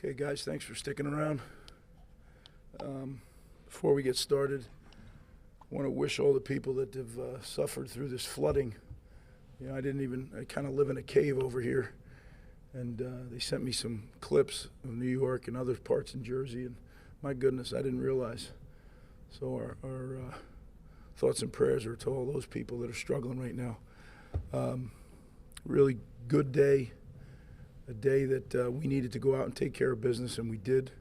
Okay, guys, thanks for sticking around. Before we get started, I want to wish all the people that have suffered through this flooding. You know, I kind of live in a cave over here, and they sent me some clips of New York and other parts in Jersey, and my goodness, I didn't realize. So our thoughts and prayers are to all those people that are struggling right now. Really good day. A day that we needed to go out and take care of business, and we did.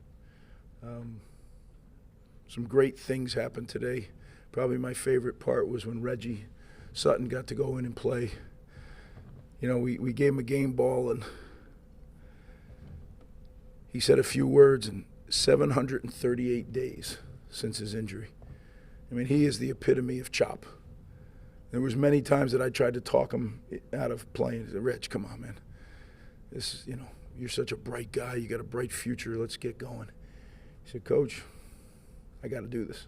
Some great things happened today. Probably my favorite part was when Reggie Sutton got to go in and play. You know, we gave him a game ball, and he said a few words in 738 days since his injury. I mean, he is the epitome of chop. There was many times that I tried to talk him out of playing. I said, Reg, come on, man. This, you know, you're such a bright guy. You got a bright future. Let's get going. He said, Coach, I got to do this.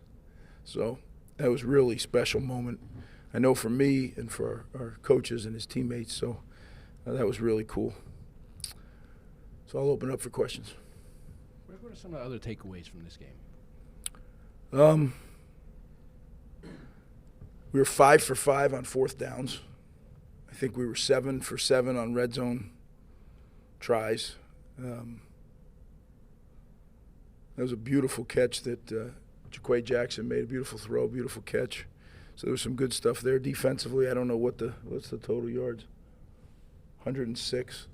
So that was really special moment. I know for me and for our coaches and his teammates. So that was really cool. So I'll open up for questions. What are some of the other takeaways from this game? We were 5 for 5 on fourth downs. I think we were 7 for 7 on red zone tries. That was a beautiful catch that Jaquay Jackson made, a beautiful throw, beautiful catch. So there was some good stuff there. Defensively, I don't know what's the total yards. 106.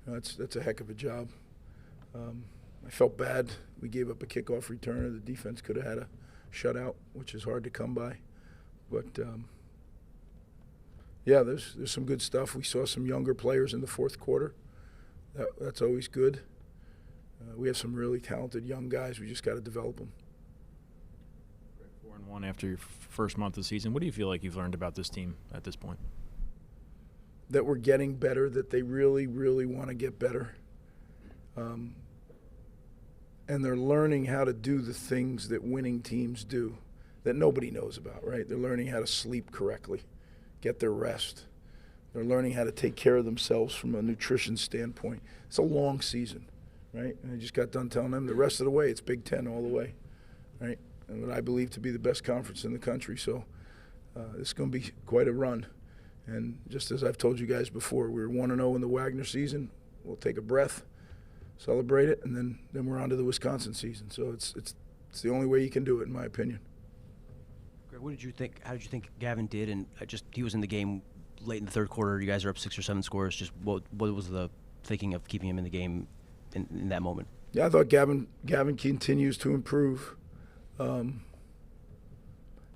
That's a heck of a job. I felt bad. We gave up a kickoff return. The defense could have had a shutout, which is hard to come by. But yeah, there's some good stuff. We saw some younger players in the fourth quarter. That's always good. We have some really talented young guys. We just got to develop them. 4-1 after your first month of the season. What do you feel like you've learned about this team at this point? That we're getting better, that they really, really want to get better. And they're learning how to do the things that winning teams do that nobody knows about, right? They're learning how to sleep correctly, get their rest. They're learning how to take care of themselves from a nutrition standpoint. It's a long season, right? And I just got done telling them the rest of the way, it's Big Ten all the way, right? And what I believe to be the best conference in the country. So it's going to be quite a run. And just as I've told you guys before, we're 1-0 in the Wagner season. We'll take a breath, celebrate it, and then we're on to the Wisconsin season. So it's the only way you can do it, in my opinion. Greg, what did you think? How did you think Gavin did? And he was in the game late in the third quarter. You guys are up 6 or 7 scores. Just what was the thinking of keeping him in the game in that moment? Yeah, I thought Gavin continues to improve. You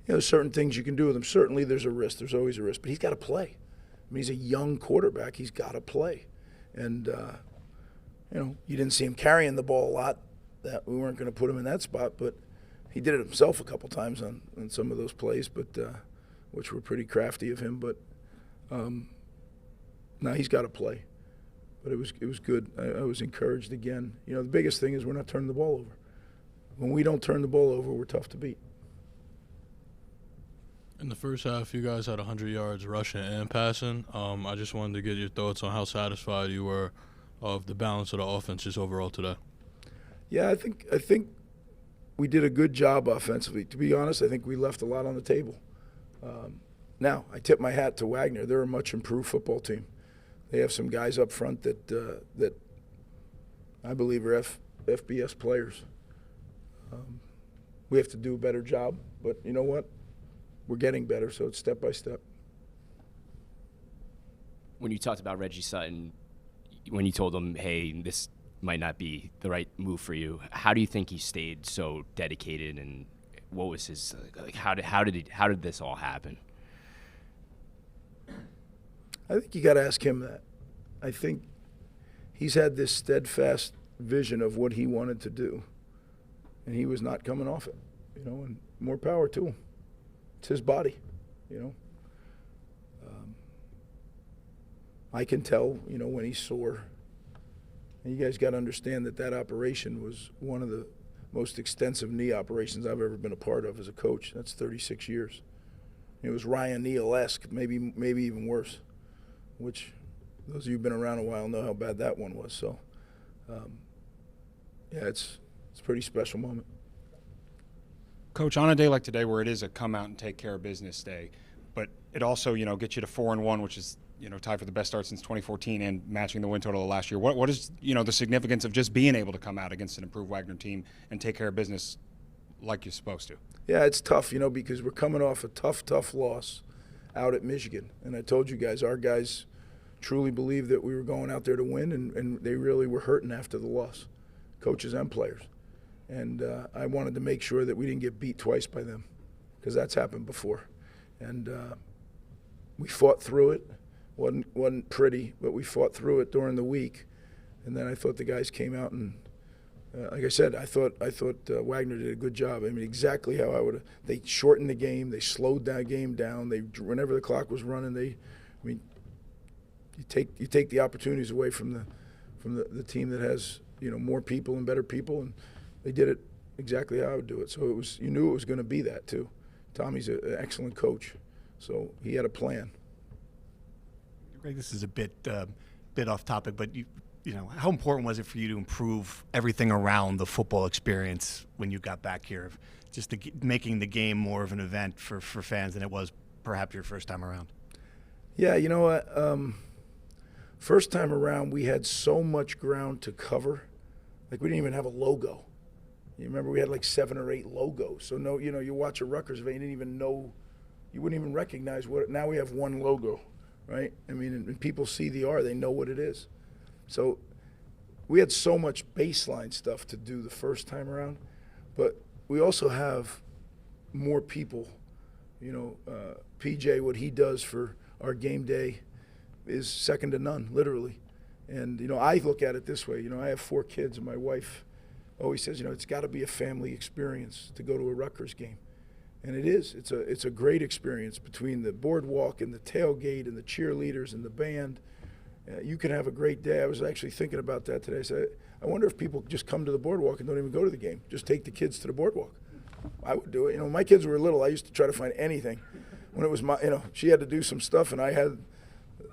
know, certain things you can do with him. Certainly there's a risk. There's always a risk. But he's got to play. I mean, he's a young quarterback. He's got to play. And, you know, you didn't see him carrying the ball a lot. That we weren't going to put him in that spot. But he did it himself a couple times on some of those plays, but which were pretty crafty of him. But now he's got to play. But it was good. I was encouraged again. You know, the biggest thing is we're not turning the ball over. When we don't turn the ball over, we're tough to beat. In the first half, you guys had 100 yards rushing and passing. I just wanted to get your thoughts on how satisfied you were of the balance of the offenses overall today. Yeah, I think we did a good job offensively. To be honest, I think we left a lot on the table. Now, I tip my hat to Wagner. They're a much improved football team. They have some guys up front that I believe are FBS players. We have to do a better job, but you know what? We're getting better, so it's step by step. When you talked about Reggie Sutton, when you told him, hey, this might not be the right move for you, how do you think he stayed so dedicated, and what was his like? How did this all happen? I think you got to ask him that. I think he's had this steadfast vision of what he wanted to do, and he was not coming off it, you know, and more power to him. It's his body, you know. I can tell, you know, when he's sore. And you guys got to understand that operation was one of the most extensive knee operations I've ever been a part of as a coach. That's 36 years. It was Ryan Neal-esque, maybe even worse, which those of you who've been around a while know how bad that one was. So yeah, it's a pretty special moment. Coach, on a day like today where it is a come out and take care of business day, but it also, gets you to 4-1, which is, tied for the best start since 2014 and matching the win total of last year. What is, the significance of just being able to come out against an improved Wagner team and take care of business like you're supposed to? Yeah, it's tough, because we're coming off a tough loss out at Michigan. And I told you guys, our guys truly believed that we were going out there to win, and they really were hurting after the loss, coaches and players. And I wanted to make sure that we didn't get beat twice by them, because that's happened before. And we fought through it. Wasn't pretty, but we fought through it during the week. And then I thought the guys came out and, like I said, I thought Wagner did a good job. I mean, exactly how I would have. They shortened the game. They slowed that game down. Whenever the clock was running, you take the opportunities away from the team that has more people and better people, and they did it exactly how I would do it. So you knew it was going to be that too. Tommy's an excellent coach, so he had a plan. Greg, this is a bit off topic, but how important was it for you to improve everything around the football experience when you got back here, just making the game more of an event for fans than it was perhaps your first time around? Yeah, you know what? First time around, we had so much ground to cover. Like, we didn't even have a logo. You remember we had like 7 or 8 logos. So no, you watch a Rutgers event, you didn't even know, you wouldn't even recognize what. Now we have one logo, right? I mean, and people see the R, they know what it is. So we had so much baseline stuff to do the first time around, but we also have more people. PJ, what he does for our game day is second to none, literally. And, I look at it this way. I have 4 kids, and my wife always says, it's got to be a family experience to go to a Rutgers game. And it is. It's a great experience between the boardwalk and the tailgate and the cheerleaders and the band. You can have a great day. I was actually thinking about that today. I said, I wonder if people just come to the boardwalk and don't even go to the game. Just take the kids to the boardwalk. I would do it. When my kids were little, I used to try to find anything. When it was she had to do some stuff, and I had,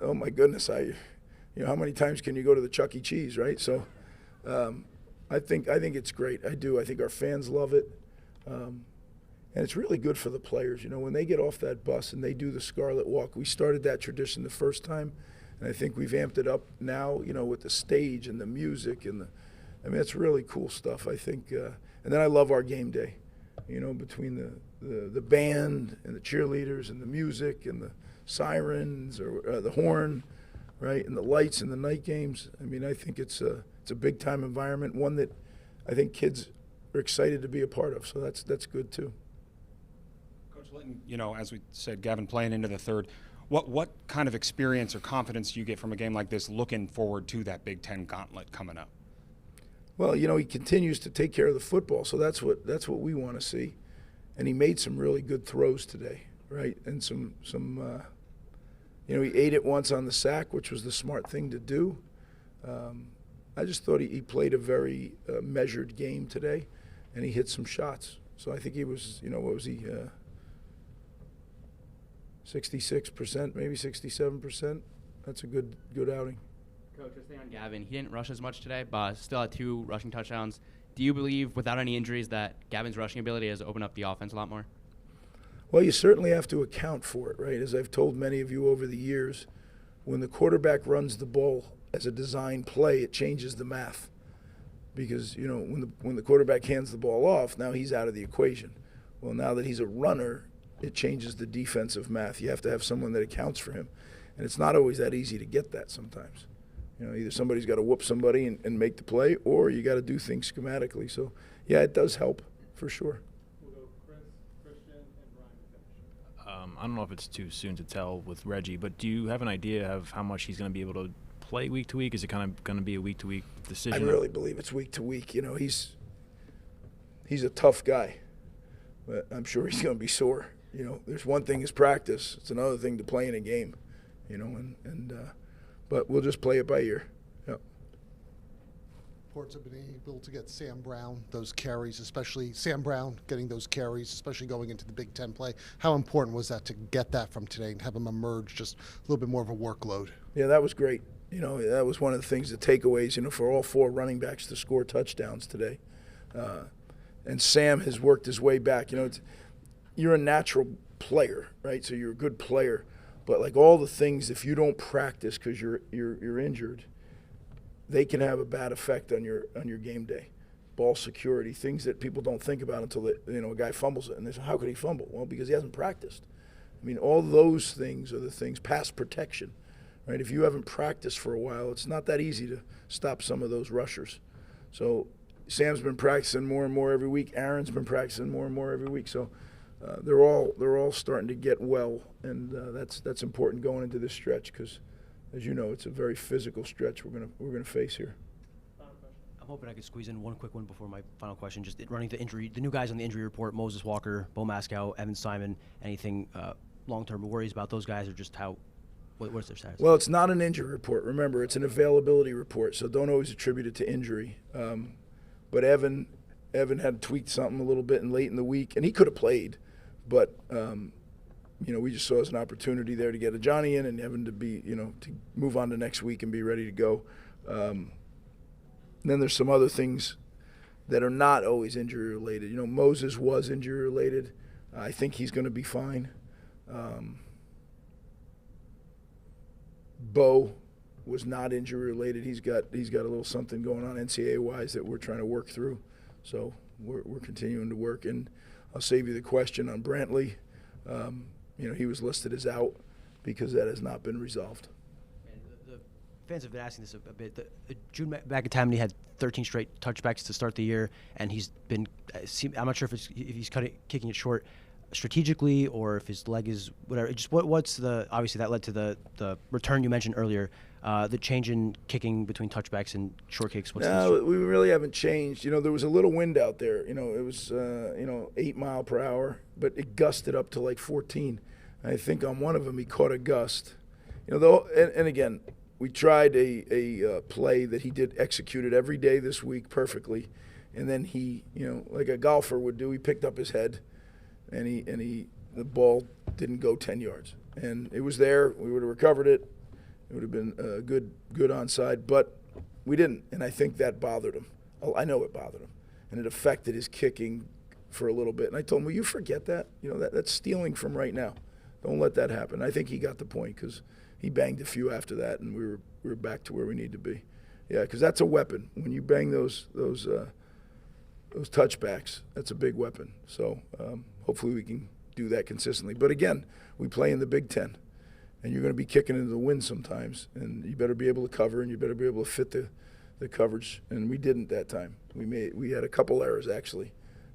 oh my goodness, how many times can you go to the Chuck E. Cheese, right? So I think it's great. I do. I think our fans love it. And it's really good for the players. When they get off that bus and they do the Scarlet Walk, we started that tradition the first time, and I think we've amped it up now, with the stage and the music and it's really cool stuff, I think. And then I love our game day, between the band and the cheerleaders and the music and the sirens or the horn, right, and the lights and the night games. I think it's a big time environment, one that I think kids are excited to be a part of. So that's good too. Coach Litton, as we said, Gavin playing into the third, what kind of experience or confidence do you get from a game like this, looking forward to that Big Ten gauntlet coming up? Well, he continues to take care of the football, so that's what we want to see. And he made some really good throws today, right? And some he ate it once on the sack, which was the smart thing to do. I just thought he played a very measured game today, and he hit some shots. So I think he was, what was he, 66%, maybe 67%. That's a good outing. Coach, just staying on Gavin, he didn't rush as much today, but still had 2 rushing touchdowns. Do you believe, without any injuries, that Gavin's rushing ability has opened up the offense a lot more? Well, you certainly have to account for it, right? As I've told many of you over the years, when the quarterback runs the ball as a design play, it changes the math. Because, when the quarterback hands the ball off, now he's out of the equation. Well, now that he's a runner, it changes the defensive math. You have to have someone that accounts for him. And it's not always that easy to get that sometimes. Either somebody's got to whoop somebody and make the play, or you got to do things schematically. So, yeah, it does help for sure. We'll go Chris, Christian, and Brian to finish. I don't know if it's too soon to tell with Reggie, but do you have an idea of how much he's going to be able to play week to week? Is it kind of going to be a week to week decision? I really believe it's week to week. He's a tough guy, but I'm sure he's going to be sore. There's one thing is practice. It's another thing to play in a game. But we'll just play it by ear. Yep. Ports have been able to get Sam Brown those carries, especially Sam Brown getting those carries, especially going into the Big Ten play. How important was that to get that from today and have him emerge just a little bit more of a workload? Yeah, that was great. You know, that was one of the things, the takeaways, you know, for all 4 running backs to score touchdowns today. And Sam has worked his way back. You know, you're a natural player, right? So you're a good player. But like all the things, if you don't practice because you're injured, they can have a bad effect on your game day. Ball security, things that people don't think about until a guy fumbles it, and they say, how could he fumble? Well, because he hasn't practiced. I mean, all those things are the things. Pass protection, right? If you haven't practiced for a while, it's not that easy to stop some of those rushers. So Sam's been practicing more and more every week. Aaron's been practicing more and more every week. So they're all starting to get well, and that's important going into this stretch because, as you know, it's a very physical stretch we're gonna face here. I'm hoping I could squeeze in one quick one before my final question. Just running the new guys on the injury report: Moses Walker, Bo Mascow, Evan Simon. Anything long-term worries about those guys, or just what's their status? Well, it's not an injury report. Remember, it's an availability report, so don't always attribute it to injury. But Evan had tweaked something a little bit late in the week, and he could have played. But, we just saw it as an opportunity there to get a Johnny in and Evan to be, to move on to next week and be ready to go. And then there's some other things that are not always injury related. Moses was injury related. I think he's going to be fine. Bo was not injury related. He's got a little something going on NCAA wise that we're trying to work through. So we're continuing to work. And I'll save you the question on Brantley. He was listed as out because that has not been resolved. And the fans have been asking this a bit. June McAtamney had 13 straight touchbacks to start the year, and he's been. I'm not sure if he's kicking it short strategically or if his leg is whatever. Just what's the obviously that led to the return you mentioned earlier. The change in kicking between touchbacks and short kicks. No, we really haven't changed. There was a little wind out there. It was 8 mile per hour, but it gusted up to like 14. I think on one of them he caught a gust. And again, we tried a play that he did executed every day this week perfectly, and then he, like a golfer would do, he picked up his head, and the ball didn't go 10 yards, and it was there. We would have recovered it. It would have been a good onside, but we didn't, and I think that bothered him. I know it bothered him, and it affected his kicking for a little bit. And I told him, will you forget that? That's stealing from right now. Don't let that happen. I think he got the point because he banged a few after that, and we were back to where we need to be. Yeah, because that's a weapon. When you bang those touchbacks, that's a big weapon. So hopefully we can do that consistently. But again, we play in the Big Ten. And you're going to be kicking into the wind sometimes, and you better be able to cover, and you better be able to fit the coverage. And we didn't that time. We had a couple errors actually.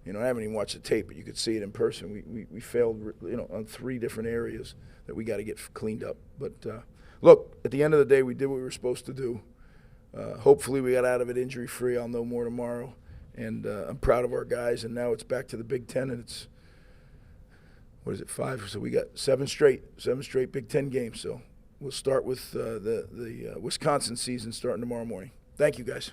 I haven't even watched the tape, but you could see it in person. We failed, on 3 different areas that we got to get cleaned up. But look, at the end of the day, we did what we were supposed to do. Hopefully, we got out of it injury free. I'll know more tomorrow, and I'm proud of our guys. And now it's back to the Big Ten, and it's. What is it, 5? So we got 7 straight Big Ten games. So we'll start with the Wisconsin season starting tomorrow morning. Thank you, guys.